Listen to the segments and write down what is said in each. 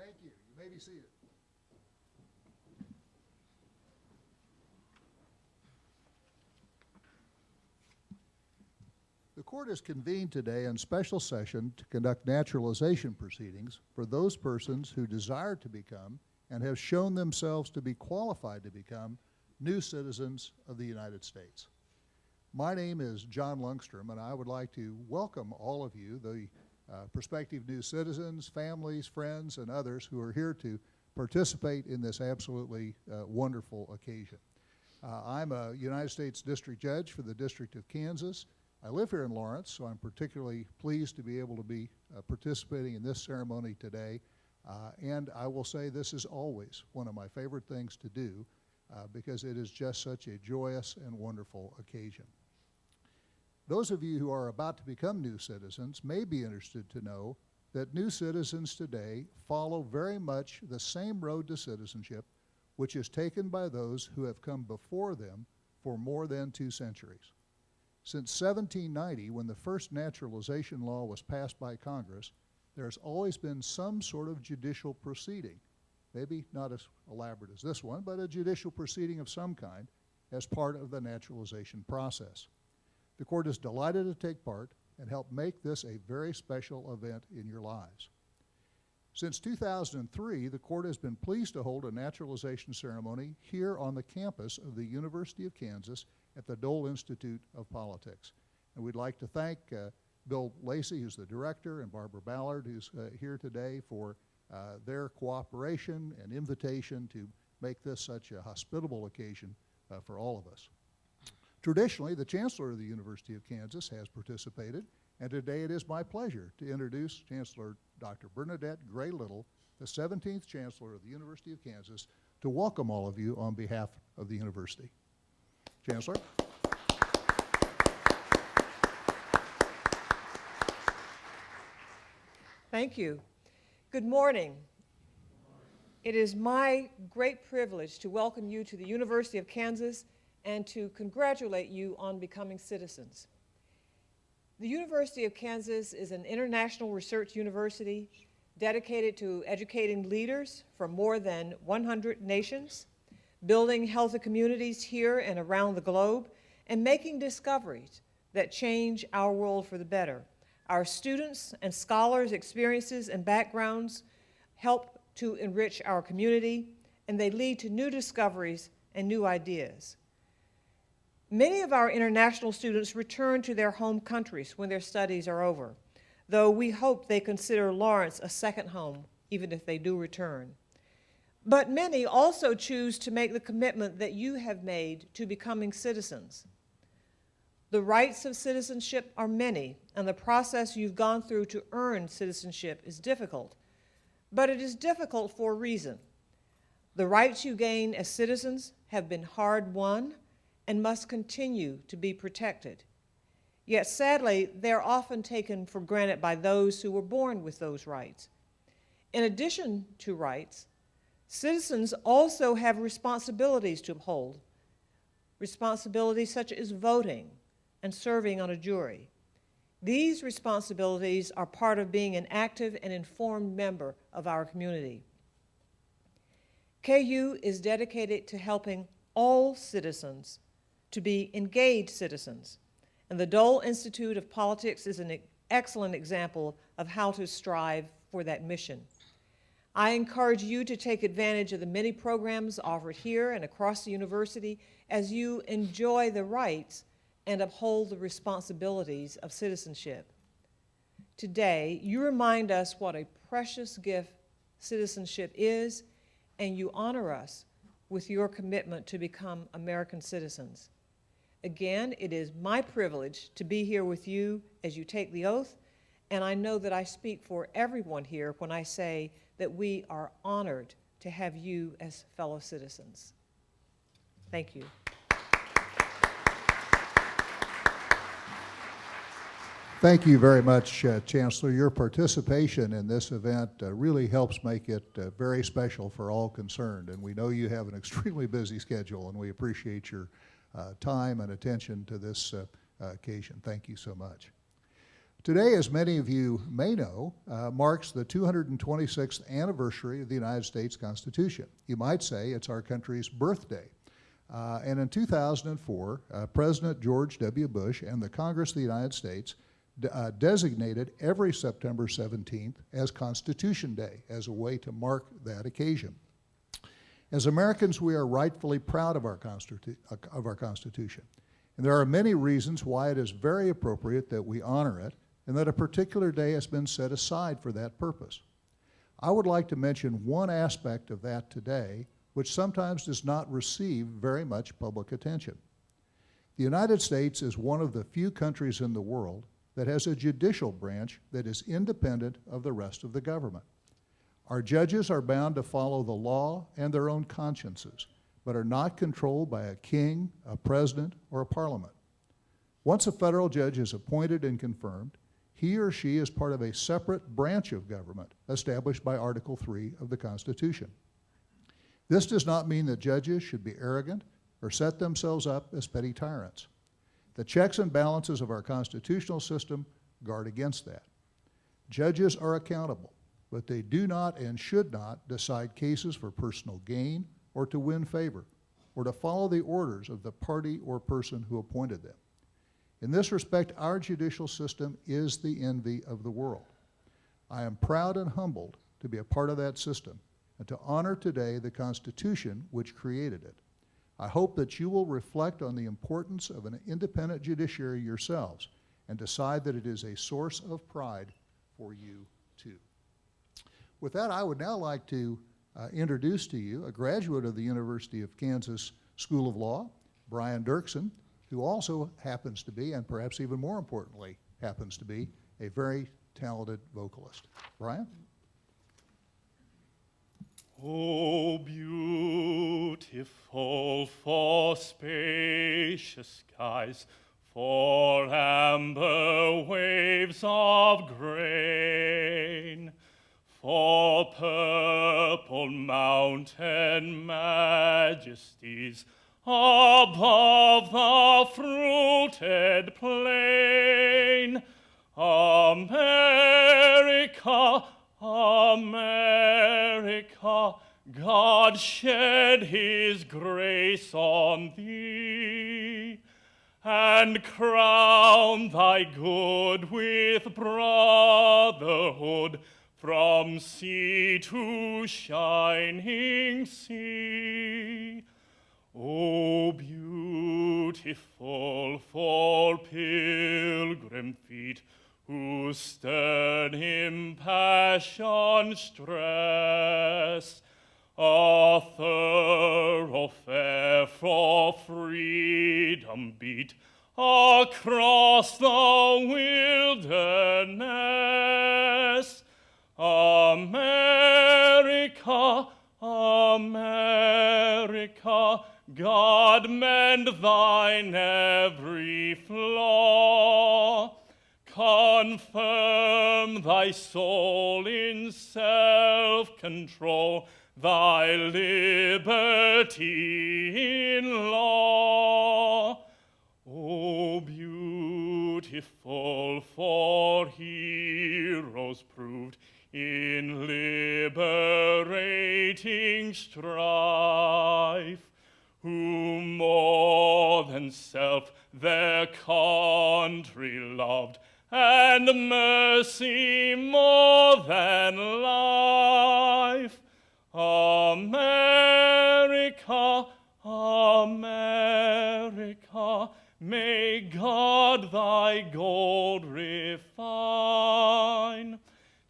Thank you. You may be seated. The court is convened today in special session to conduct naturalization proceedings for those persons who desire to become and have shown themselves to be qualified to become new citizens of the United States. My name is John Lungstrum, and I would like to welcome all of you, the prospective new citizens, families, friends, and others who are here to participate in this absolutely wonderful occasion. I'm a United States District Judge for the District of Kansas. I live here in Lawrence, so I'm particularly pleased to be able to be participating in this ceremony today. And I will say this is always one of my favorite things to do because it is just such a joyous and wonderful occasion. Those of you who are about to become new citizens may be interested to know that new citizens today follow very much the same road to citizenship which is taken by those who have come before them for more than 2 centuries. Since 1790, when the first naturalization law was passed by Congress, there's always been some sort of judicial proceeding, maybe not as elaborate as this one, but a judicial proceeding of some kind as part of the naturalization process. The court is delighted to take part and help make this a very special event in your lives. Since 2003, the court has been pleased to hold a naturalization ceremony here on the campus of the University of Kansas at the Dole Institute of Politics. And we'd like to thank Bill Lacey, who's the director, and Barbara Ballard, who's here today, for their cooperation and invitation to make this such a hospitable occasion for all of us. Traditionally, the Chancellor of the University of Kansas has participated, and today it is my pleasure to introduce Chancellor Dr. Bernadette Gray-Little, the 17th Chancellor of the University of Kansas, to welcome all of you on behalf of the university. Chancellor. Thank you. Good morning. It is my great privilege to welcome you to the University of Kansas and to congratulate you on becoming citizens. The University of Kansas is an international research university dedicated to educating leaders from more than 100 nations, building healthy communities here and around the globe, and making discoveries that change our world for the better. Our students and scholars' experiences and backgrounds help to enrich our community, and they lead to new discoveries and new ideas. Many of our international students return to their home countries when their studies are over, though we hope they consider Lawrence a second home, even if they do return. But many also choose to make the commitment that you have made to becoming citizens. The rights of citizenship are many, and the process you've gone through to earn citizenship is difficult. But it is difficult for a reason. The rights you gain as citizens have been hard-won and must continue to be protected. Yet sadly, they're often taken for granted by those who were born with those rights. In addition to rights, citizens also have responsibilities to uphold, responsibilities such as voting and serving on a jury. These responsibilities are part of being an active and informed member of our community. KU is dedicated to helping all citizens to be engaged citizens, and the Dole Institute of Politics is an excellent example of how to strive for that mission. I encourage you to take advantage of the many programs offered here and across the university as you enjoy the rights and uphold the responsibilities of citizenship. Today, you remind us what a precious gift citizenship is, and you honor us with your commitment to become American citizens. Again, it is my privilege to be here with you as you take the oath, and I know that I speak for everyone here when I say that we are honored to have you as fellow citizens. Thank you. Thank you very much, Chancellor. Your participation in this event really helps make it very special for all concerned, and we know you have an extremely busy schedule, and we appreciate your time and attention to this occasion. Thank you so much. Today, as many of you may know, marks the 226th anniversary of the United States Constitution. You might say it's our country's birthday. And in 2004, President George W. Bush and the Congress of the United States designated every September 17th as Constitution Day as a way to mark that occasion. As Americans, we are rightfully proud of our Constitution. And there are many reasons why it is very appropriate that we honor it and that a particular day has been set aside for that purpose. I would like to mention one aspect of that today, which sometimes does not receive very much public attention. The United States is one of the few countries in the world that has a judicial branch that is independent of the rest of the government. Our judges are bound to follow the law and their own consciences, but are not controlled by a king, a president, or a parliament. Once a federal judge is appointed and confirmed, he or she is part of a separate branch of government established by Article 3 of the Constitution. This does not mean that judges should be arrogant or set themselves up as petty tyrants. The checks and balances of our constitutional system guard against that. Judges are accountable, but they do not and should not decide cases for personal gain or to win favor or to follow the orders of the party or person who appointed them. In this respect, our judicial system is the envy of the world. I am proud and humbled to be a part of that system and to honor today the Constitution which created it. I hope that you will reflect on the importance of an independent judiciary yourselves and decide that it is a source of pride for you too. With that, I would now like to introduce to you a graduate of the University of Kansas School of Law, Brian Dirksen, who also happens to be, and perhaps even more importantly, happens to be a very talented vocalist. Brian? Oh, beautiful for spacious skies, for amber waves of grain, for purple mountain majesties above the fruited plain. America, America, God shed his grace on thee, and crown thy good with brotherhood from sea to shining sea. O beautiful for pilgrim feet, whose stern impassioned stress a thoroughfare for freedom beat across the wilderness. America, America, God mend thine every flaw. Confirm thy soul in self-control, thy liberty in law. O beautiful for heroes proved in liberating strife, who more than self their country loved, and mercy more than life. America, America, may God thy gold refine,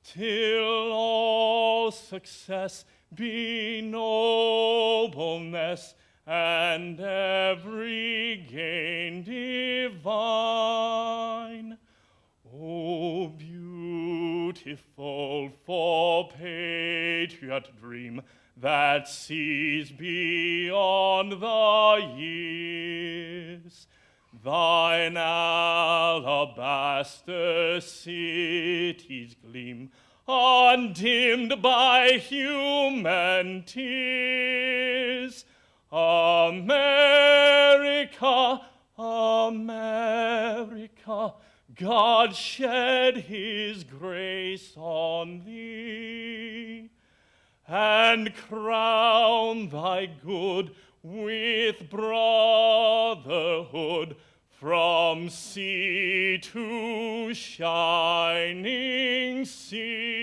till all success be nobleness, and every gain divine. O beautiful for patriot dream that sees beyond the years, thine alabaster cities gleam, undimmed by human tears. America, America, God shed his grace on thee, and crown thy good with brotherhood from sea to shining sea.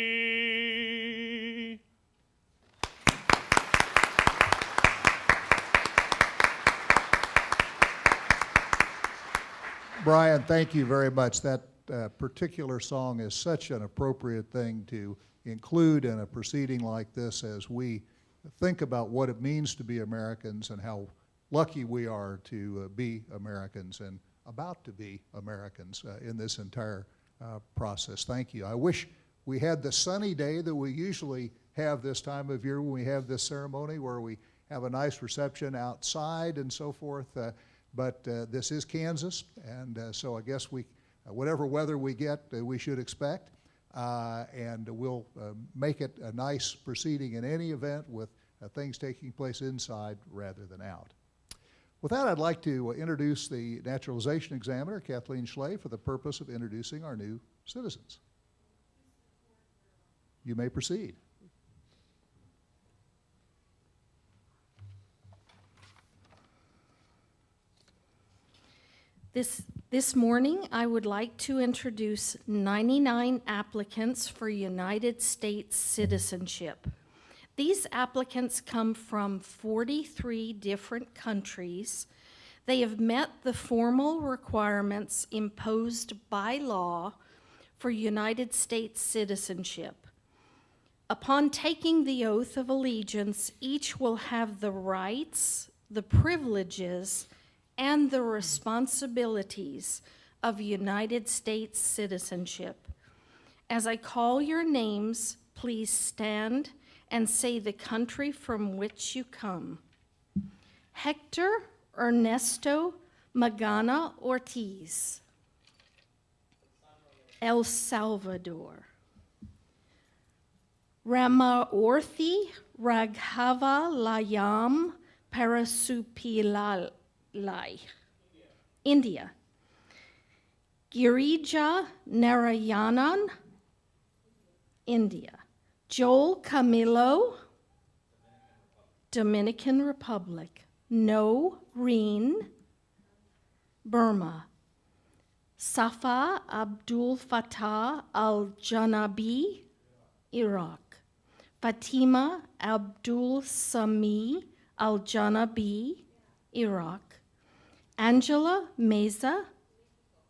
Brian, thank you very much. That particular song is such an appropriate thing to include in a proceeding like this as we think about what it means to be Americans and how lucky we are to be Americans and about to be Americans in this entire process. Thank you. I wish we had the sunny day that we usually have this time of year when we have this ceremony, where we have a nice reception outside and so forth. But this is Kansas, and so I guess whatever weather we get, we should expect. And we'll make it a nice proceeding in any event, with things taking place inside rather than out. With that, I'd like to introduce the naturalization examiner, Kathleen Schley, for the purpose of introducing our new citizens. You may proceed. This morning, I would like to introduce 99 applicants for United States citizenship. These applicants come from 43 different countries. They have met the formal requirements imposed by law for United States citizenship. Upon taking the oath of allegiance, each will have the rights, the privileges, and the responsibilities of United States citizenship. As I call your names, please stand and say the country from which you come. Hector Ernesto Magana Ortiz, El Salvador. Ramaorthy Raghava Layam Parasupilal, India. Girija Narayanan, India. Joel Camilo, Dominican Republic. No Reen, Burma. Safa Abdul Fattah al-Janabi, Iraq. Fatima Abdul Sami al-Janabi, Iraq. Angela Meza,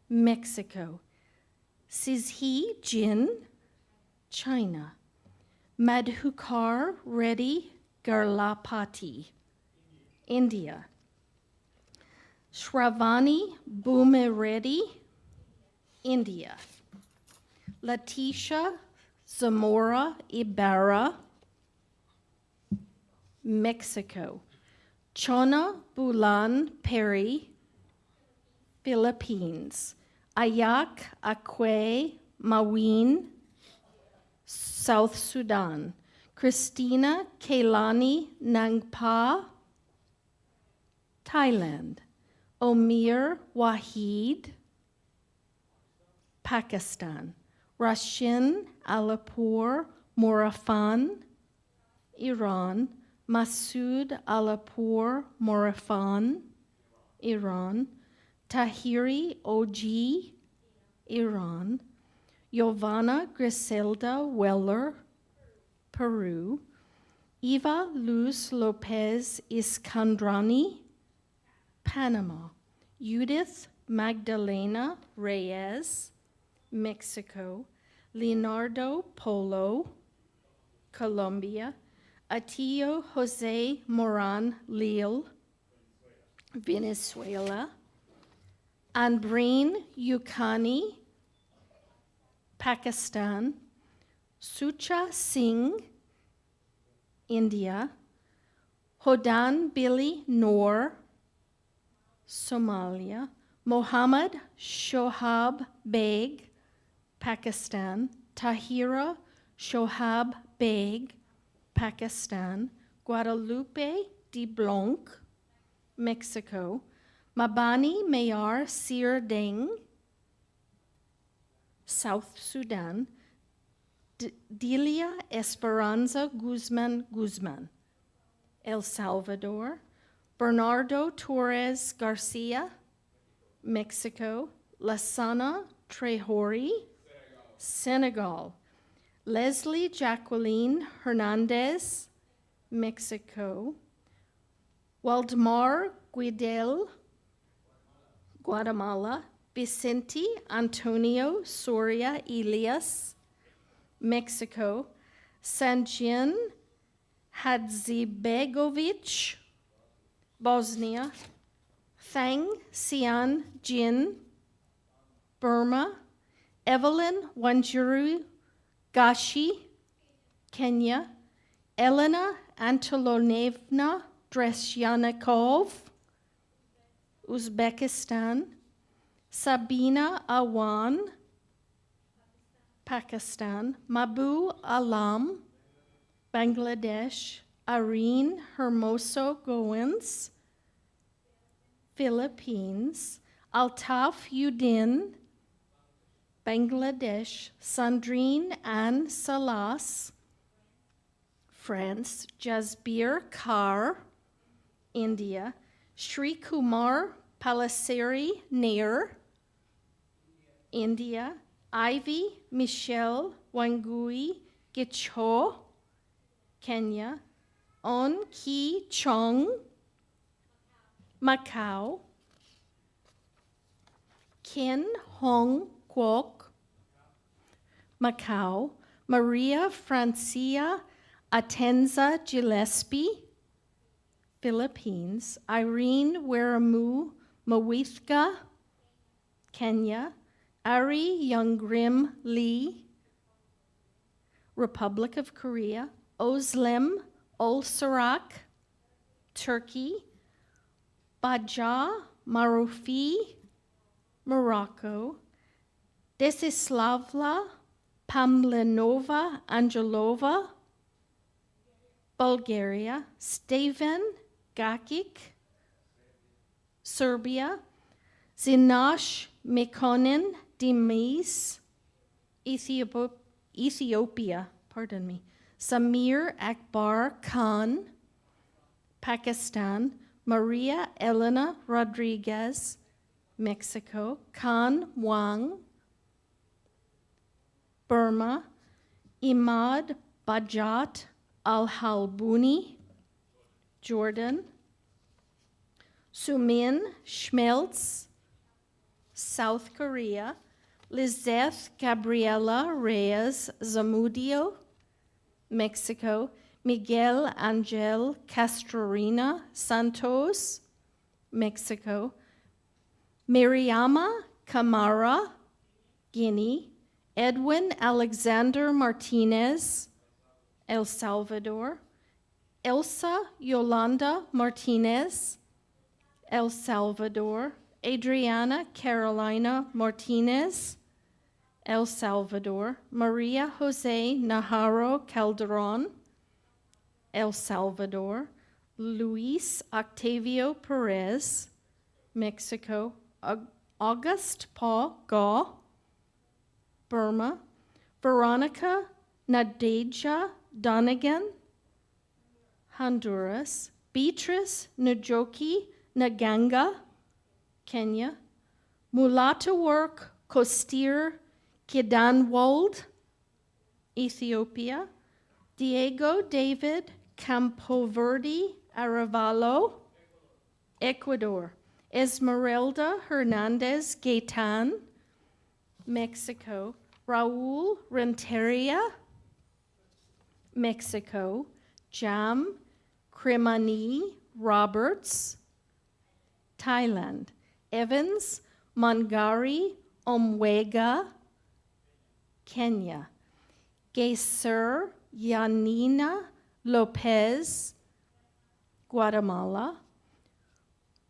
Mexico. Sizhi Jin, China. Madhukar Reddy Garlapati, India. Shravani Bhume Reddy, India. Leticia Zamora Ibarra, Mexico. Chona Bulan Perry, Philippines. Ayak Akwe Mawin, South Sudan. Christina Kailani Nangpa, Thailand. Omir Wahid, Pakistan. Rashin Alapur Morafan, Iran. Masood Alapur Morafan, Iran. Tahiri Oji, Iran. Giovanna Griselda Weller, Peru. Eva Luz Lopez Iskandrani, Panama. Judith Magdalena Reyes, Mexico. Leonardo Polo, Colombia. Atillo Jose Moran Leal, Venezuela. Anbreen Yukani, Pakistan. Sucha Singh, India. Hodan Billy Noor, Somalia. Mohammad Shohab Beg, Pakistan. Tahira Shohab Beg, Pakistan. Guadalupe de Blanc, Mexico. Mabani Mayar Sir Deng, South Sudan. Delia Esperanza Guzman Guzman, El Salvador. Bernardo Torres Garcia, Mexico. Lasana Trejori, Senegal. Leslie Jacqueline Hernandez, Mexico. Waldemar Guidel, Guatemala. Vicente Antonio Soria Elias, Mexico. Sanjin Hadzibegovic, Bosnia. Thang Sian Jin, Burma. Evelyn Wanjiru Gashi, Kenya. Elena Antolonevna Dresyanikov, Uzbekistan. Sabina Awan, Pakistan. Mabu Alam, Bangladesh. Irene Hermoso Goins, Philippines. Altaf Udin, Bangladesh. Sandrine Anne Salas, France. Jasbir Kaur, India. Sri Kumar Palasari Nair, India. Ivy Michelle Wangui Gicho, Kenya. On Ki Chong, Macau. Ken Hong Kwok, Macau. Maria Francia Atenza Gillespie, Philippines. Irene Weramu Mawithka, Kenya. Ari Younggrim Lee, Republic of Korea. Özlem Olsarak, Turkey. Baja Marufi, Morocco. Desislavla Pamlinova Angelova, Bulgaria. Steven Gakic, Serbia. Zinash Mekonnen Demis, Ethiopia. Samir Akbar Khan, Pakistan. Maria Elena Rodriguez, Mexico. Khan Wang, Burma. Imad Bajat Al-Halbuni, Jordan. Sumin Schmeltz, South Korea. Lizeth Gabriela Reyes Zamudio, Mexico. Miguel Angel Castrorina Santos, Mexico. Miriama Camara, Guinea. Edwin Alexander Martinez, El Salvador. Elsa Yolanda Martinez, El Salvador. Adriana Carolina Martinez, El Salvador. Maria Jose Najarro Calderon, El Salvador. Luis Octavio Perez, Mexico. August Paul Gaw, Burma. Veronica Nadeja Donegan, Honduras. Beatrice Njoki Naganga, Kenya. Mulatawork Kostir Kidanwold, Ethiopia. Diego David Campoverde Arevalo, Ecuador. Esmeralda Hernandez Gaitan, Mexico. Raul Renteria, Mexico. Jam Crimani Roberts, Thailand. Evans Mangari Omwega, Kenya. Geser Yanina Lopez, Guatemala.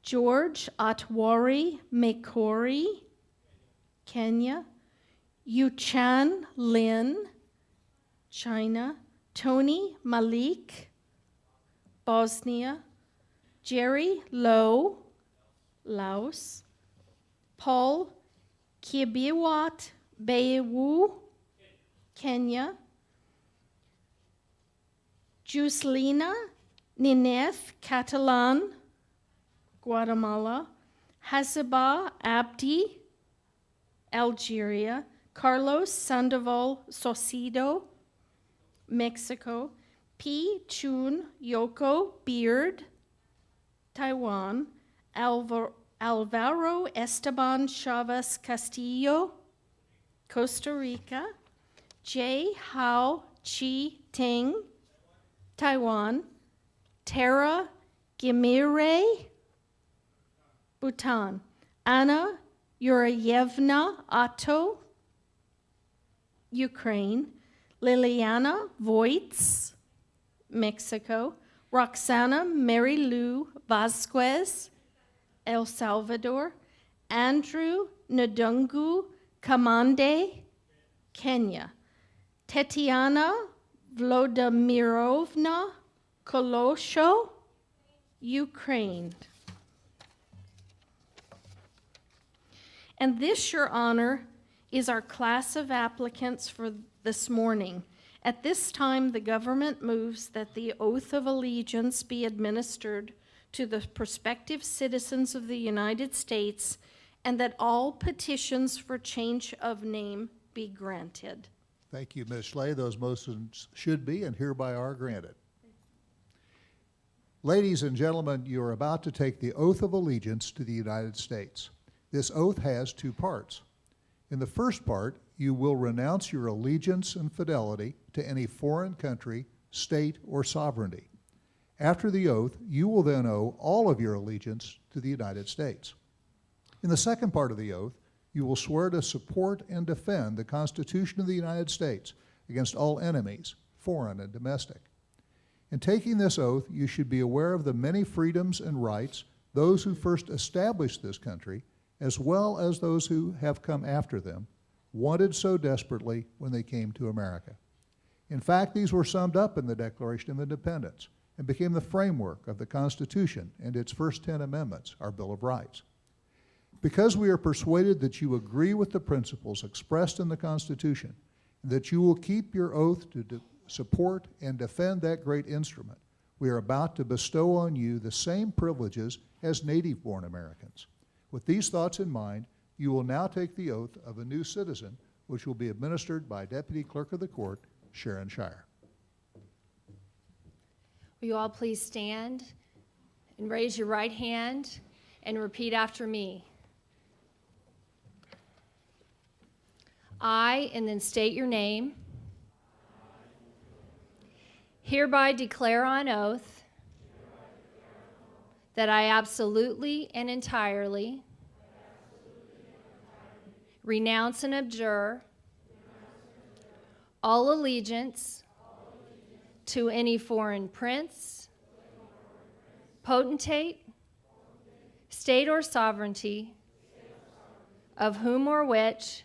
George Atwari Mekori, Kenya. Yuchan Lin, China. Tony Malik, Bosnia. Jerry Lowe, Laos. Paul Kibiwat Bewu, Kenya. Juslina Nineth Catalan, Guatemala. Hasaba Abdi, Algeria. Carlos Sandoval Saucedo, Mexico. P. Chun Yoko Beard, Taiwan. Alvaro Esteban Chavez Castillo, Costa Rica. J. Hao Chi Ting, Taiwan. Tara Gimire, Bhutan. Anna Yurayevna Otto, Ukraine. Liliana Voits, Mexico. Roxana Mary Lou Vasquez, El Salvador. Andrew Ndungu Kamande, Kenya. Tetiana Vladimirovna Kolosho, Ukraine. And this, Your Honor, is our class of applicants for this morning. At this time, the government moves that the oath of allegiance be administered to the prospective citizens of the United States and that all petitions for change of name be granted. Thank you, Ms. Schley. Those motions should be and hereby are granted. Ladies and gentlemen, you are about to take the oath of allegiance to the United States. This oath has two parts. In the first part, you will renounce your allegiance and fidelity to any foreign country, state, or sovereignty. After the oath, you will then owe all of your allegiance to the United States. In the second part of the oath, you will swear to support and defend the Constitution of the United States against all enemies, foreign and domestic. In taking this oath, you should be aware of the many freedoms and rights those who first established this country, as well as those who have come after them, wanted so desperately when they came to America. In fact, these were summed up in the Declaration of Independence and became the framework of the Constitution and its first 10 amendments, our Bill of Rights. Because we are persuaded that you agree with the principles expressed in the Constitution, and that you will keep your oath to support and defend that great instrument, we are about to bestow on you the same privileges as native-born Americans. With these thoughts in mind, you will now take the oath of a new citizen, which will be administered by Deputy Clerk of the Court, Sharon Shire. Will you all please stand and raise your right hand and repeat after me? I, and then state your name, hereby declare on oath that I absolutely and entirely renounce and abjure all allegiance to any foreign prince, potentate, state or sovereignty, of whom or which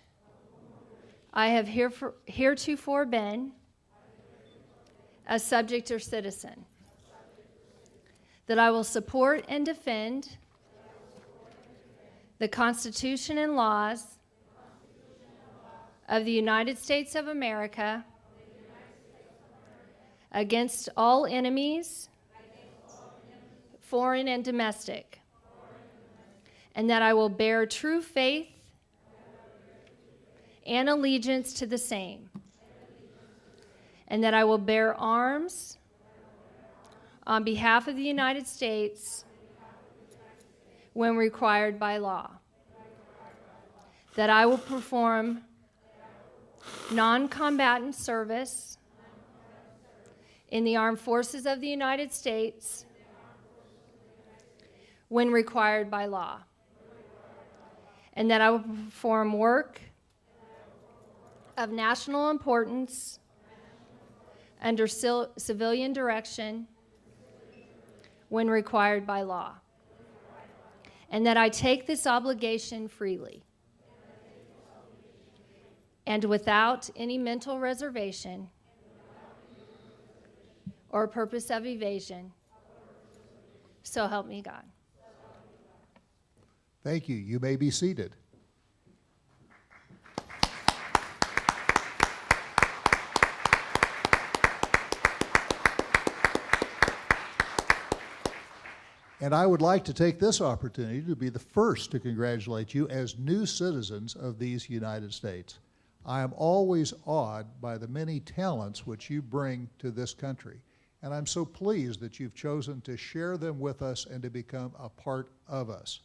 I have heretofore been a subject or citizen, that I will support and defend the Constitution and laws of the United States of America against all enemies, foreign and domestic, and that I will bear true faith and allegiance to the same, and that I will bear arms on behalf of the United States when required by law, that I will perform non-combatant service in the armed forces of the United States when required by law, and that I will perform work of national importance under civilian direction when required by law, and that I take this obligation freely and without any mental reservation or purpose of evasion. So help me God. Thank you. You may be seated. And I would like to take this opportunity to be the first to congratulate you as new citizens of these United States. I am always awed by the many talents which you bring to this country, and I'm so pleased that you've chosen to share them with us and to become a part of us.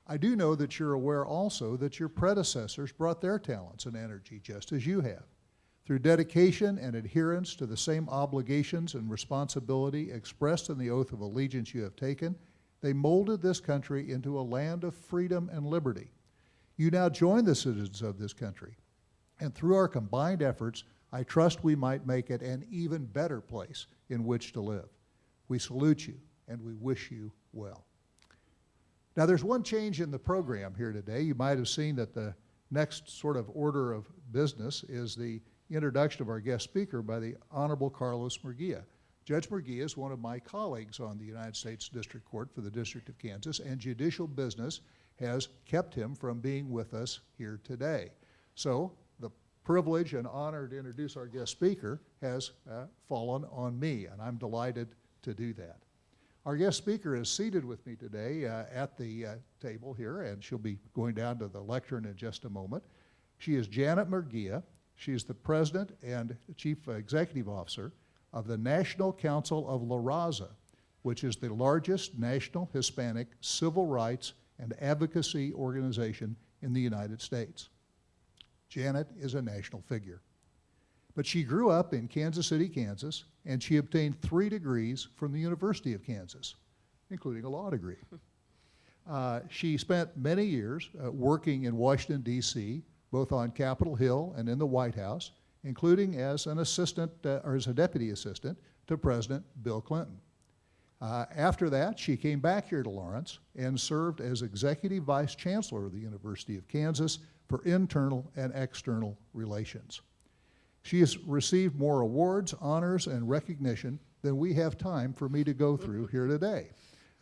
I do know that you're aware also that your predecessors brought their talents and energy just as you have. Through dedication and adherence to the same obligations and responsibility expressed in the oath of allegiance you have taken, they molded this country into a land of freedom and liberty. You now join the citizens of this country, and through our combined efforts, I trust we might make it an even better place in which to live. We salute you, and we wish you well. Now, there's one change in the program here today. You might have seen that the next sort of order of business is the introduction of our guest speaker by the Honorable Carlos Murguía. Judge Murguía is one of my colleagues on the United States District Court for the District of Kansas, and judicial business has kept him from being with us here today. So the privilege and honor to introduce our guest speaker has fallen on me, and I'm delighted to do that. Our guest speaker is seated with me today at the table here, and she'll be going down to the lectern in just a moment. She is Janet Murguía. She is the President and Chief Executive Officer of the National Council of La Raza, which is the largest national Hispanic civil rights and advocacy organization in the United States. Janet is a national figure. But she grew up in Kansas City, Kansas, and she obtained 3 degrees from the University of Kansas, including a law degree. She spent many years working in Washington, D.C., both on Capitol Hill and in the White House, including as an assistant, or as a deputy assistant to President Bill Clinton. After that, she came back here to Lawrence and served as Executive Vice Chancellor of the University of Kansas for internal and external relations. She has received more awards, honors, and recognition than we have time for me to go through here today.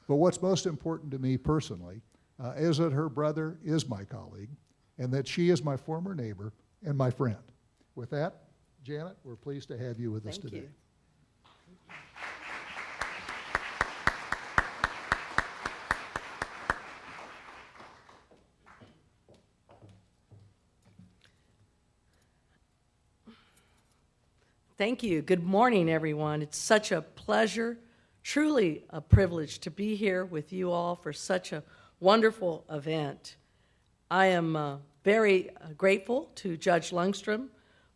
But what's most important to me personally is that her brother is my colleague and that she is my former neighbor and my friend. With that, Janet, we're pleased to have you with us today. Thank you. Thank you. Good morning, everyone. It's such a pleasure, truly a privilege to be here with you all for such a wonderful event. I am very grateful to Judge Lungstrum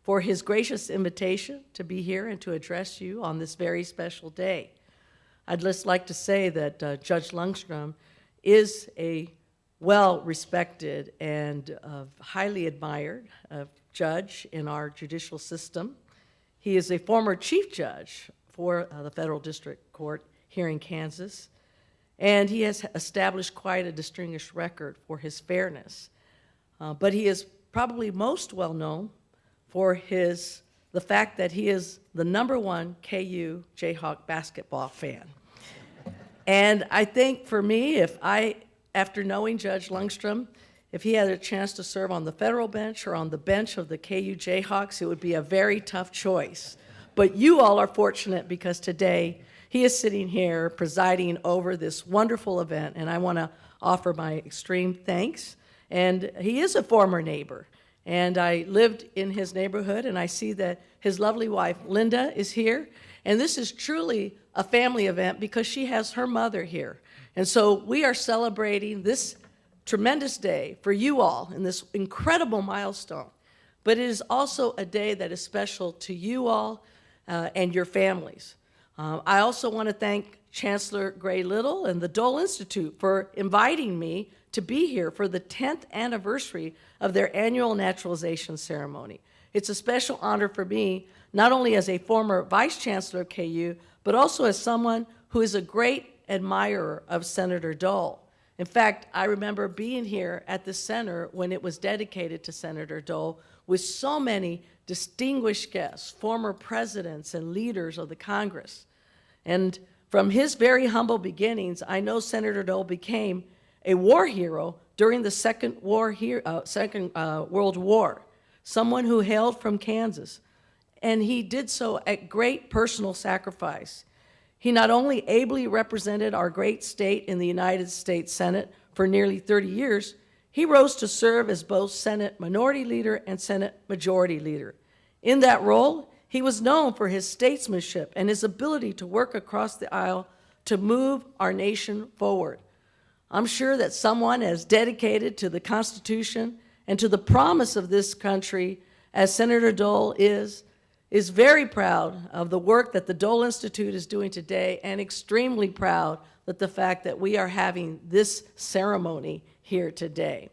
for his gracious invitation to be here and to address you on this very special day. I'd just like to say that Judge Lungstrum is a well-respected and highly admired judge in our judicial system. He is a former chief judge for the Federal District Court here in Kansas, and he has established quite a distinguished record for his fairness. But he is probably most well known for the fact that he is the #1 KU Jayhawk basketball fan. And I think for me, after knowing Judge Lungstrum, if he had a chance to serve on the federal bench or on the bench of the KU Jayhawks, it would be a very tough choice. But you all are fortunate because today he is sitting here presiding over this wonderful event, and I want to offer my extreme thanks. And he is a former neighbor, and I lived in his neighborhood, and I see that his lovely wife, Linda, is here. And this is truly a family event because she has her mother here. And so we are celebrating this tremendous day for you all in this incredible milestone. But it is also a day that is special to you all and your families. I also want to thank Chancellor Gray Little and the Dole Institute for inviting me to be here for the 10th anniversary of their annual naturalization ceremony. It's a special honor for me, not only as a former Vice Chancellor of KU, but also as someone who is a great admirer of Senator Dole. In fact, I remember being here at the center when it was dedicated to Senator Dole with so many distinguished guests, former presidents and leaders of the Congress. And from his very humble beginnings, I know Senator Dole became a war hero during the Second World War, someone who hailed from Kansas. And he did so at great personal sacrifice. He not only ably represented our great state in the United States Senate for nearly 30 years, he rose to serve as both Senate Minority Leader and Senate Majority Leader. In that role, he was known for his statesmanship and his ability to work across the aisle to move our nation forward. I'm sure that someone as dedicated to the Constitution and to the promise of this country as Senator Dole is very proud of the work that the Dole Institute is doing today, and extremely proud that the fact that we are having this ceremony here today.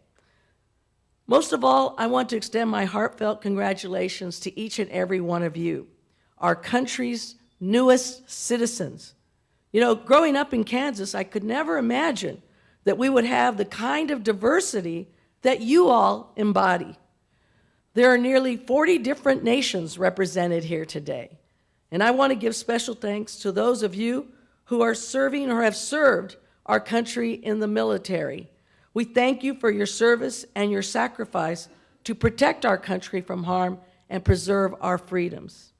Most of all, I want to extend my heartfelt congratulations to each and every one of you, our country's newest citizens. You know, growing up in Kansas, I could never imagine that we would have the kind of diversity that you all embody. There are nearly 40 different nations represented here today, and I want to give special thanks to those of you who are serving or have served our country in the military. We thank you for your service and your sacrifice to protect our country from harm and preserve our freedoms.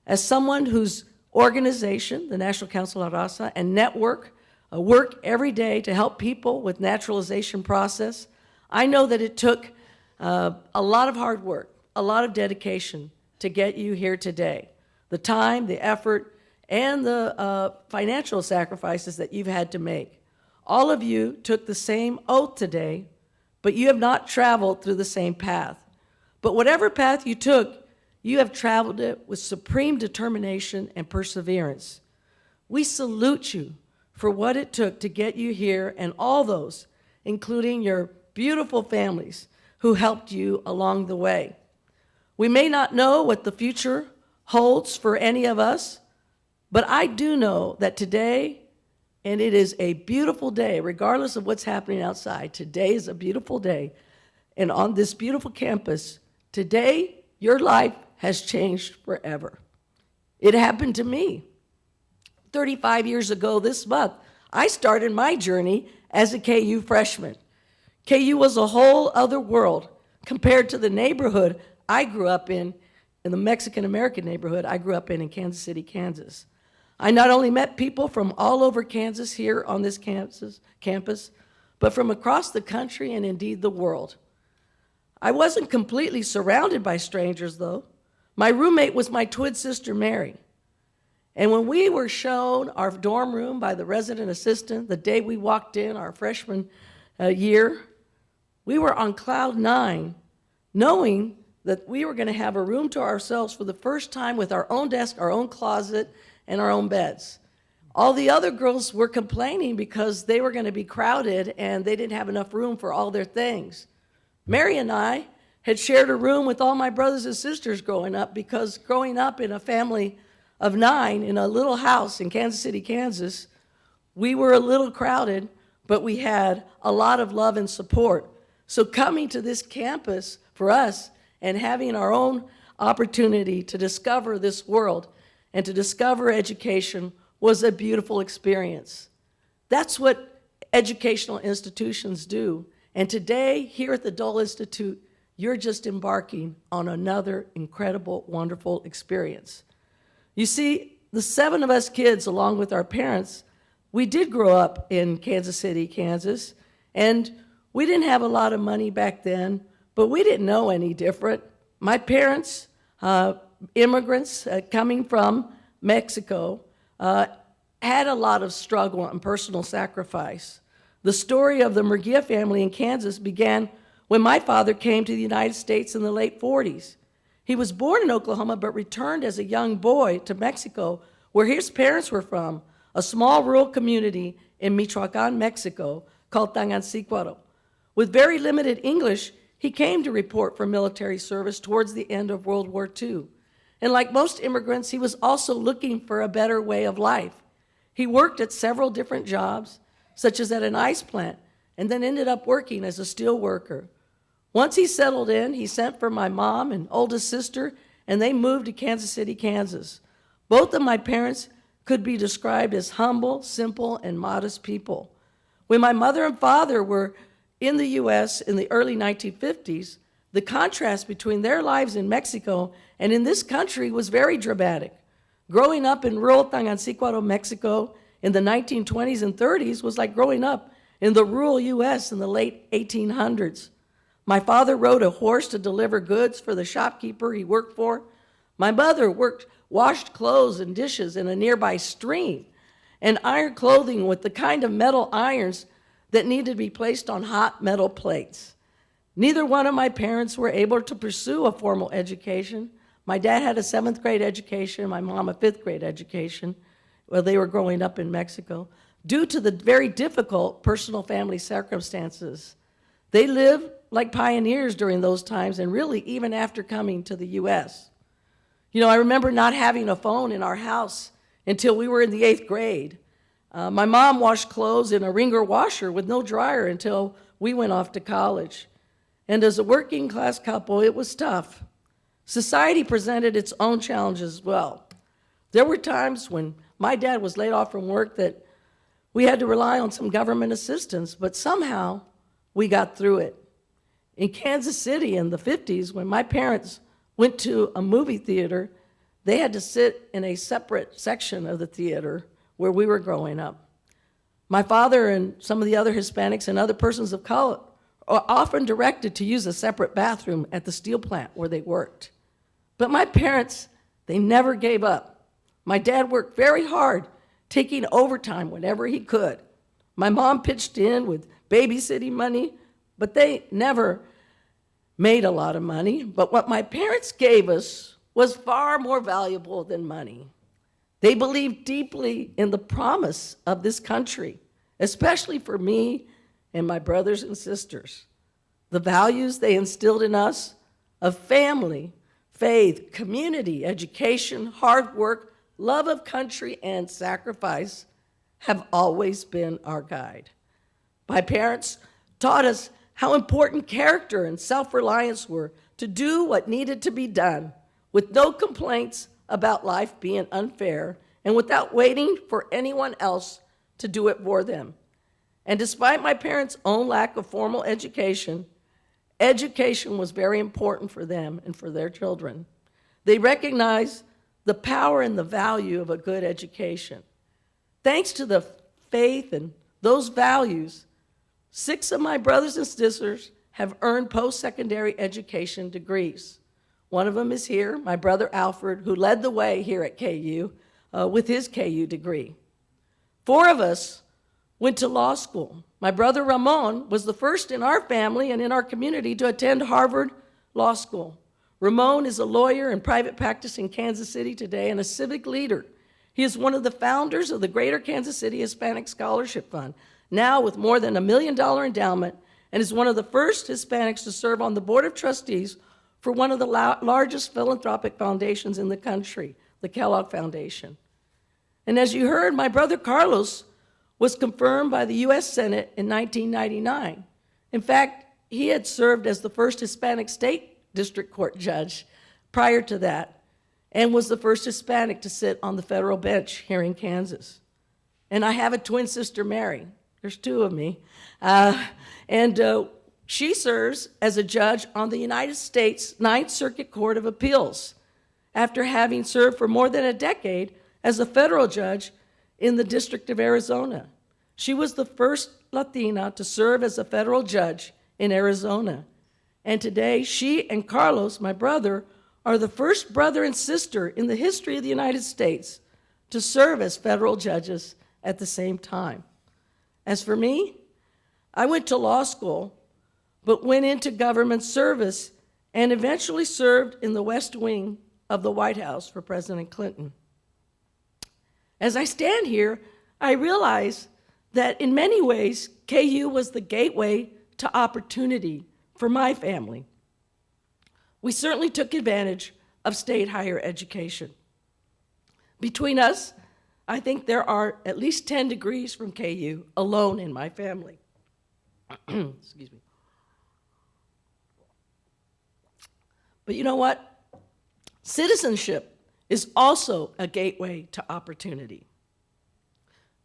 As someone whose organization, the National Council of Raza, and network work every day to help people with naturalization process, I know that it took a lot of hard work, a lot of dedication to get you here today. The time, the effort, and the financial sacrifices that you've had to make. All of you took the same oath today, but you have not traveled through the same path. But whatever path you took, you have traveled it with supreme determination and perseverance. We salute you for what it took to get you here, and all those, including your beautiful families, who helped you along the way. We may not know what the future holds for any of us, but I do know that today, and it is a beautiful day, regardless of what's happening outside. Today is a beautiful day. And on this beautiful campus, today, your life has changed forever. It happened to me. 35 years ago this month, I started my journey as a KU freshman. KU was a whole other world compared to the neighborhood I grew up in the Mexican-American neighborhood I grew up in Kansas City, Kansas. I not only met people from all over Kansas here on this campus, but from across the country and indeed the world. I wasn't completely surrounded by strangers, though. My roommate was my twin sister, Mary. And when we were shown our dorm room by the resident assistant the day we walked in our freshman year, we were on cloud 9, knowing that we were going to have a room to ourselves for the first time with our own desk, our own closet, and our own beds. All the other girls were complaining because they were going to be crowded and they didn't have enough room for all their things. Mary and I had shared a room with all my brothers and sisters growing up, because growing up in a family of 9 in a little house in Kansas City, Kansas, we were a little crowded, but we had a lot of love and support. So coming to this campus for us and having our own opportunity to discover this world and to discover education was a beautiful experience. That's what educational institutions do. And today, here at the Dole Institute, you're just embarking on another incredible, wonderful experience. You see, the 7 of us kids, along with our parents, we did grow up in Kansas City, Kansas, and we didn't have a lot of money back then, but we didn't know any different. My parents, immigrants coming from Mexico, had a lot of struggle and personal sacrifice. The story of the Murguía family in Kansas began when my father came to the United States in the late 40s. He was born in Oklahoma, but returned as a young boy to Mexico, where his parents were from, a small rural community in Michoacán, Mexico, called Tangancícuaro. With very limited English, he came to report for military service towards the end of World War II. And like most immigrants, he was also looking for a better way of life. He worked at several different jobs, such as at an ice plant, and then ended up working as a steel worker. Once he settled in, he sent for my mom and oldest sister, and they moved to Kansas City, Kansas. Both of my parents could be described as humble, simple, and modest people. When my mother and father were in the U.S. in the early 1950s, the contrast between their lives in Mexico and in this country was very dramatic. Growing up in rural Tangancicuaro, Mexico in the 1920s and 30s was like growing up in the rural U.S. in the late 1800s. My father rode a horse to deliver goods for the shopkeeper he worked for. My mother washed clothes and dishes in a nearby stream and ironed clothing with the kind of metal irons that needed to be placed on hot metal plates. Neither one of my parents were able to pursue a formal education. My dad had a 7th grade education, my mom a 5th grade education, while they were growing up in Mexico, due to the very difficult personal family circumstances. They lived like pioneers during those times, and really even after coming to the U.S. I remember not having a phone in our house until we were in the 8th grade. My mom washed clothes in a wringer washer with no dryer until we went off to college. And as a working class couple, it was tough. Society presented its own challenges as well. There were times when my dad was laid off from work that we had to rely on some government assistance, but somehow we got through it. In Kansas City in the 50s, when my parents went to a movie theater, they had to sit in a separate section of the theater where we were growing up. My father and some of the other Hispanics and other persons of color are often directed to use a separate bathroom at the steel plant where they worked. But my parents, they never gave up. My dad worked very hard, taking overtime whenever he could. My mom pitched in with babysitting money, but they never made a lot of money. But what my parents gave us was far more valuable than money. They believed deeply in the promise of this country, especially for me and my brothers and sisters. The values they instilled in us of family, faith, community, education, hard work, love of country, and sacrifice have always been our guide. My parents taught us how important character and self-reliance were to do what needed to be done with no complaints about life being unfair and without waiting for anyone else to do it for them. And despite my parents' own lack of formal education, education was very important for them and for their children. They recognized the power and the value of a good education. Thanks to the faith and those values, 6 of my brothers and sisters have earned post-secondary education degrees. One of them is here, my brother Alfred, who led the way here at KU with his KU degree. 4 of us went to law school. My brother Ramon was the first in our family and in our community to attend Harvard Law School. Ramon is a lawyer in private practice in Kansas City today and a civic leader. He is one of the founders of the Greater Kansas City Hispanic Scholarship Fund, now with more than $1 million endowment, and is one of the first Hispanics to serve on the Board of Trustees for one of the largest philanthropic foundations in the country, the Kellogg Foundation. And as you heard, my brother Carlos was confirmed by the U.S. Senate in 1999. In fact, he had served as the first Hispanic state district court judge prior to that, and was the first Hispanic to sit on the federal bench here in Kansas. And I have a twin sister, Mary. There's 2 of me. She serves as a judge on the United States Ninth Circuit Court of Appeals, after having served for more than a decade as a federal judge in the District of Arizona. She was the first Latina to serve as a federal judge in Arizona. And today, she and Carlos, my brother, are the first brother and sister in the history of the United States to serve as federal judges at the same time. As for me, I went to law school, but went into government service and eventually served in the West Wing of the White House for President Clinton. As I stand here, I realize that in many ways, KU was the gateway to opportunity for my family. We certainly took advantage of state higher education. Between us, I think there are at least 10 degrees from KU alone in my family. Excuse me. But you know what? Citizenship is also a gateway to opportunity.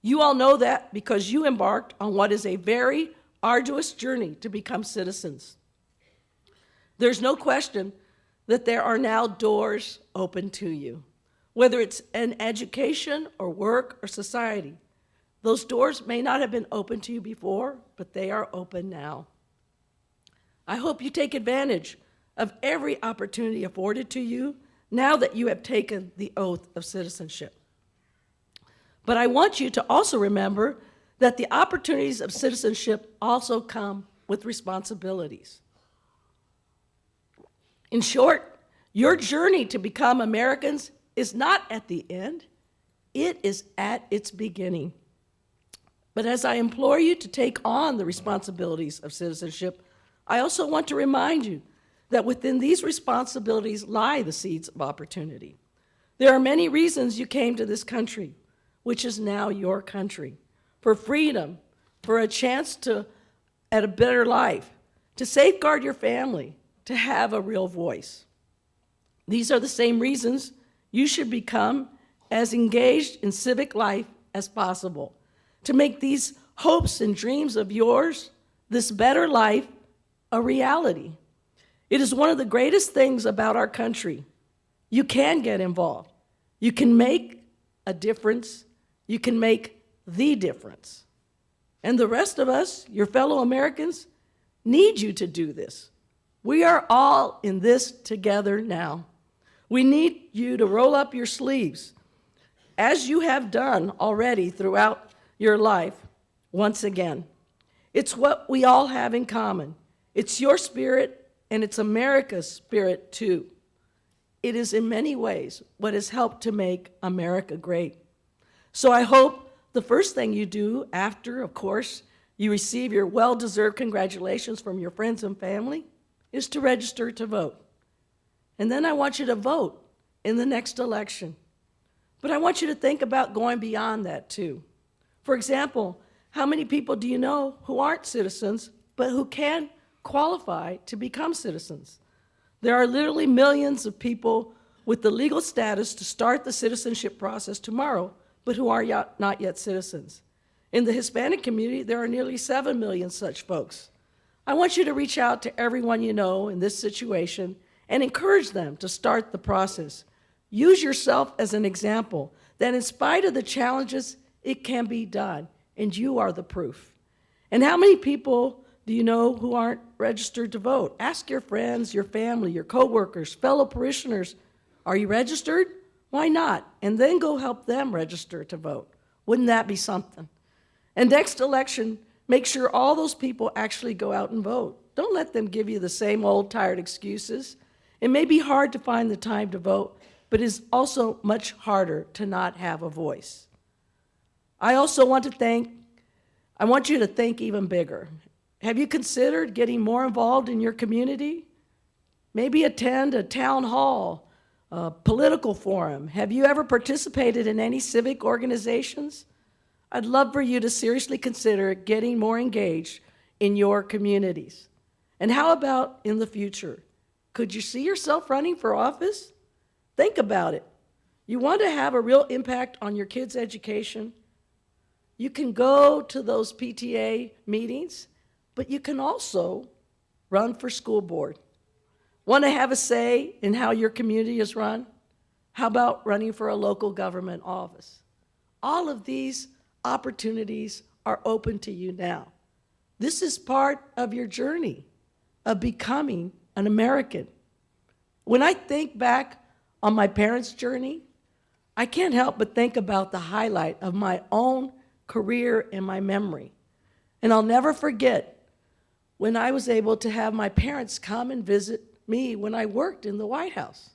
You all know that because you embarked on what is a very arduous journey to become citizens. There's no question that there are now doors open to you. whether it's in education or work or society. Those doors may not have been open to you before, but they are open now. I hope you take advantage of every opportunity afforded to you now that you have taken the oath of citizenship. But I want you to also remember that the opportunities of citizenship also come with responsibilities. In short, your journey to become Americans is not at the end, it is at its beginning. But as I implore you to take on the responsibilities of citizenship, I also want to remind you that within these responsibilities lie the seeds of opportunity. There are many reasons you came to this country, which is now your country, for freedom, for a chance at a better life, to safeguard your family, to have a real voice. These are the same reasons you should become as engaged in civic life as possible, to make these hopes and dreams of yours, this better life, a reality. It is one of the greatest things about our country. You can get involved. You can make a difference. You can make the difference. And the rest of us, your fellow Americans, need you to do this. We are all in this together now. We need you to roll up your sleeves, as you have done already throughout your life, once again. It's what we all have in common. It's your spirit, and it's America's spirit, too. It is in many ways what has helped to make America great. So I hope the first thing you do after, of course, you receive your well-deserved congratulations from your friends and family is to register to vote. And then I want you to vote in the next election. But I want you to think about going beyond that, too. For example, how many people do you know who aren't citizens, but who can qualify to become citizens? There are literally millions of people with the legal status to start the citizenship process tomorrow, but who are not yet citizens. In the Hispanic community, there are nearly 7 million such folks. I want you to reach out to everyone you know in this situation and encourage them to start the process. Use yourself as an example that in spite of the challenges, it can be done, and you are the proof. And how many people do you know who aren't registered to vote? Ask your friends, your family, your coworkers, fellow parishioners, are you registered? Why not? And then go help them register to vote. Wouldn't that be something? And next election, make sure all those people actually go out and vote. Don't let them give you the same old tired excuses. It may be hard to find the time to vote, but it is also much harder to not have a voice. I also want you to think even bigger. Have you considered getting more involved in your community? Maybe attend a town hall, a political forum. Have you ever participated in any civic organizations? I'd love for you to seriously consider getting more engaged in your communities. And how about in the future? Could you see yourself running for office? Think about it. You want to have a real impact on your kids' education? You can go to those PTA meetings, but you can also run for school board. Want to have a say in how your community is run? How about running for a local government office? All of these opportunities are open to you now. This is part of your journey of becoming an American. When I think back on my parents' journey, I can't help but think about the highlight of my own career in my memory. And I'll never forget when I was able to have my parents come and visit me when I worked in the White House.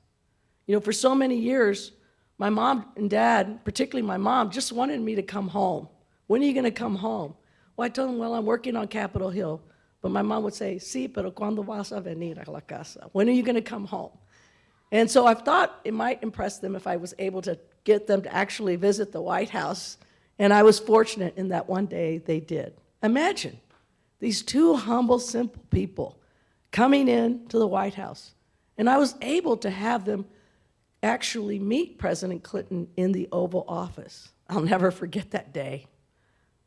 You know, for so many years, my mom and dad, particularly my mom, just wanted me to come home. When are you going to come home? Well, I told them, well, I'm working on Capitol Hill. But my mom would say, sí, pero ¿cuándo vas a venir a la casa? When are you going to come home? And so I thought it might impress them if I was able to get them to actually visit the White House. And I was fortunate in that one day they did. Imagine these two humble, simple people coming in to the White House. And I was able to have them actually meet President Clinton in the Oval Office. I'll never forget that day.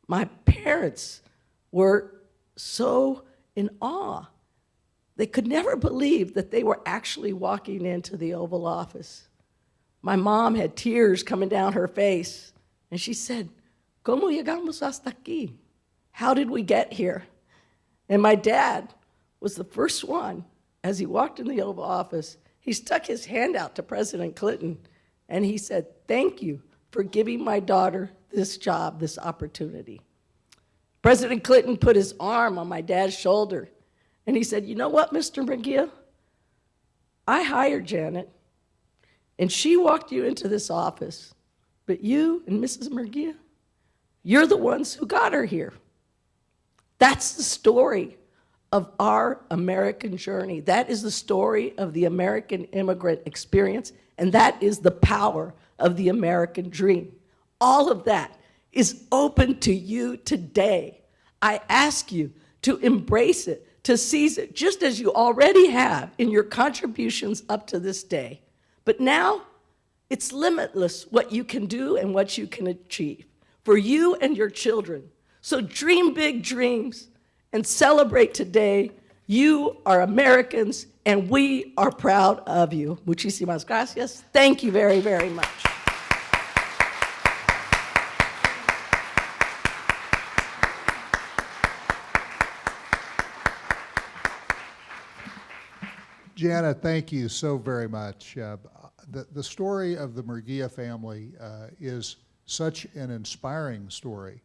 My parents were so in awe. They could never believe that they were actually walking into the Oval Office. my mom had tears coming down her face, and she said, ¿Cómo llegamos hasta aquí? How did we get here? And my dad was the first one, as he walked in the Oval Office, he stuck his hand out to President Clinton, and he said, thank you for giving my daughter this job, this opportunity. President Clinton put his arm on my dad's shoulder, and he said, you know what, Mr. Murguía? I hired Janet, and she walked you into this office, but you and Mrs. Murguía, you're the ones who got her here. That's the story of our American journey. That is the story of the American immigrant experience, and that is the power of the American dream. All of that is open to you today. I ask you to embrace it, to seize it, just as you already have in your contributions up to this day. But now, it's limitless what you can do and what you can achieve for you and your children. So dream big dreams and celebrate today. You are Americans, and we are proud of you. Muchísimas gracias. Thank you very, very much. Janet, thank you so very much. The story of the Murguía family is such an inspiring story,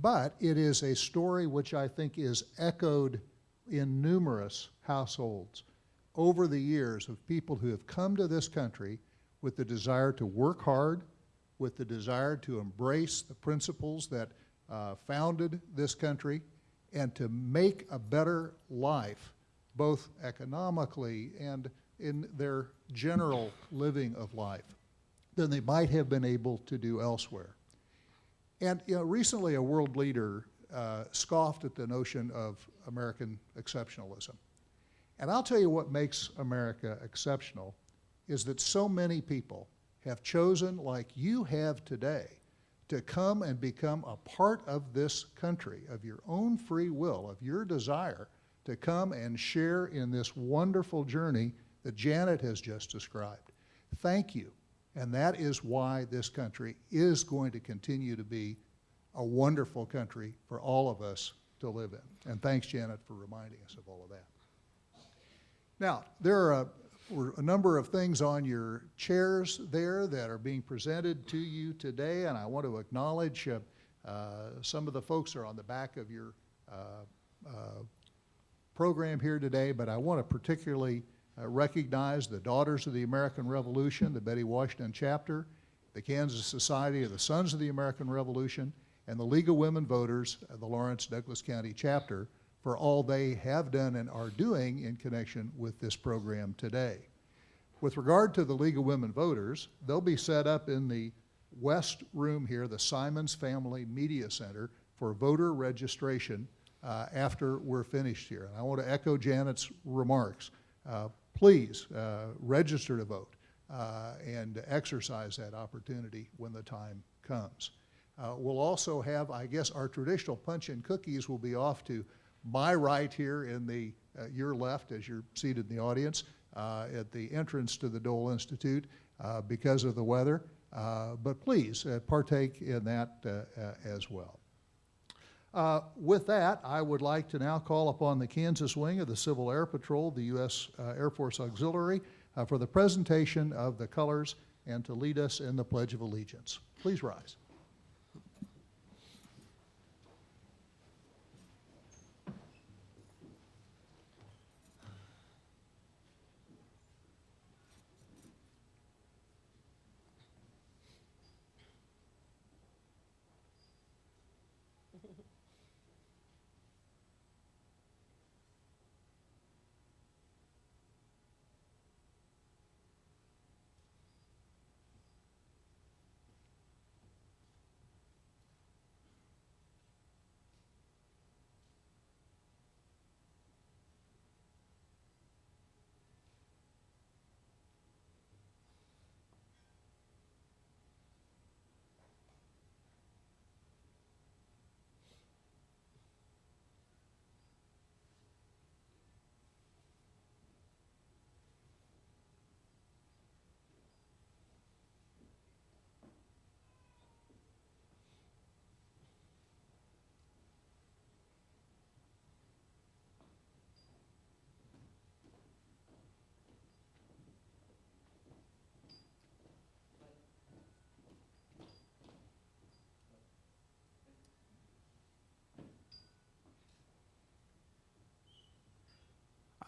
but it is a story which I think is echoed in numerous households over the years of people who have come to this country with the desire to work hard, with the desire to embrace the principles that founded this country, and to make a better life, both economically and in their general living of life, than they might have been able to do elsewhere. And recently a world leader scoffed at the notion of American exceptionalism. And I'll tell you what makes America exceptional is that so many people have chosen, like you have today, to come and become a part of this country, of your own free will, of your desire to come and share in this wonderful journey that Janet has just described. Thank you. And that is why this country is going to continue to be a wonderful country for all of us to live in. And thanks, Janet, for reminding us of all of that. Now, there were a number of things on your chairs there that are being presented to you today, and I want to acknowledge some of the folks are on the back of your program here today, but I want to particularly recognize the Daughters of the American Revolution, the Betty Washington chapter, the Kansas Society of the Sons of the American Revolution, and the League of Women Voters of the Lawrence Douglas County chapter for all they have done and are doing in connection with this program today. With regard to the League of Women Voters, they'll be set up in the West Room here, the Simons Family Media Center, for voter registration after we're finished here. And I want to echo Janet's remarks. Please register to vote and exercise that opportunity when the time comes. We'll also have, I guess, our traditional punch and cookies will be off to my right here in the your left as you're seated in the audience at the entrance to the Dole Institute because of the weather. But please partake in that as well. With that, I would like to now call upon the Kansas wing of the Civil Air Patrol, the U.S. Air Force Auxiliary, for the presentation of the colors and to lead us in the Pledge of Allegiance. Please rise.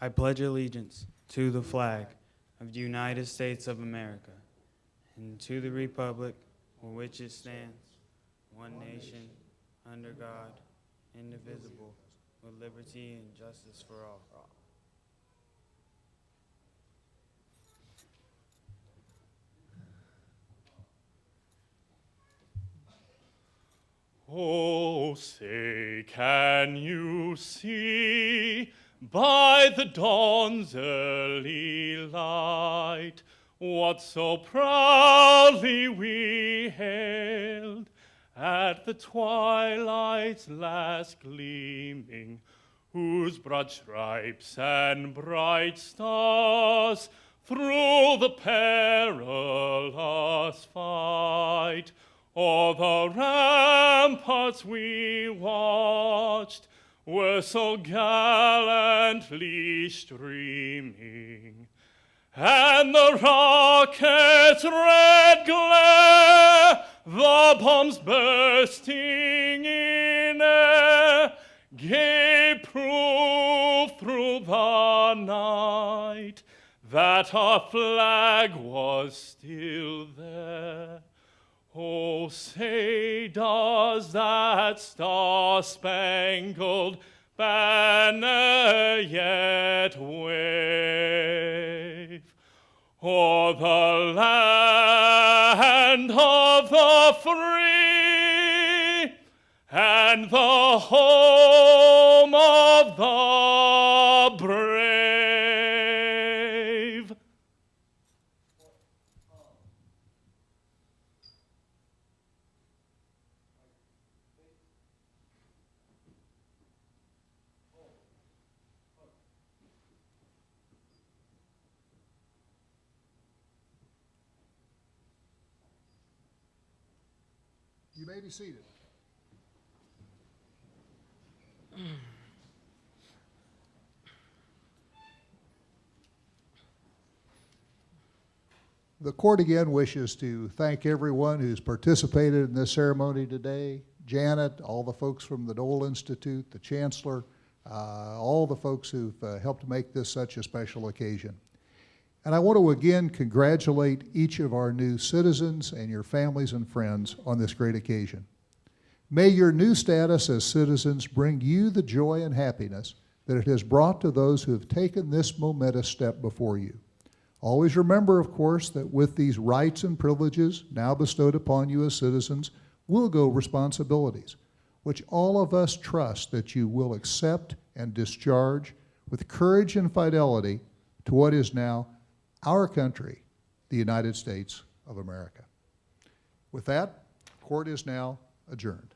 I pledge allegiance to the flag of the United States of America and to the republic for which it stands, one nation, under God, indivisible, with liberty and justice for all. Oh, say, can you see by the dawn's early light what so proudly we hailed at the twilight's last gleaming, whose broad stripes and bright stars through the perilous fight o'er the ramparts we watched were so gallantly streaming, and the rocket's red glare, the bombs bursting in air, gave proof through the night that our flag was still there. Oh, say, does that star-spangled banner yet wave o'er the land of the free and the home of the brave? You may be seated. The court again wishes to thank everyone who's participated in this ceremony today. Janet, all the folks from the Dole Institute, the Chancellor, all the folks who've helped make this such a special occasion. And I want to again congratulate each of our new citizens and your families and friends on this great occasion. May your new status as citizens bring you the joy and happiness that it has brought to those who have taken this momentous step before you. Always remember, of course, that with these rights and privileges now bestowed upon you as citizens will go responsibilities, which all of us trust that you will accept and discharge with courage and fidelity to what is now our country, the United States of America. With that, court is now adjourned.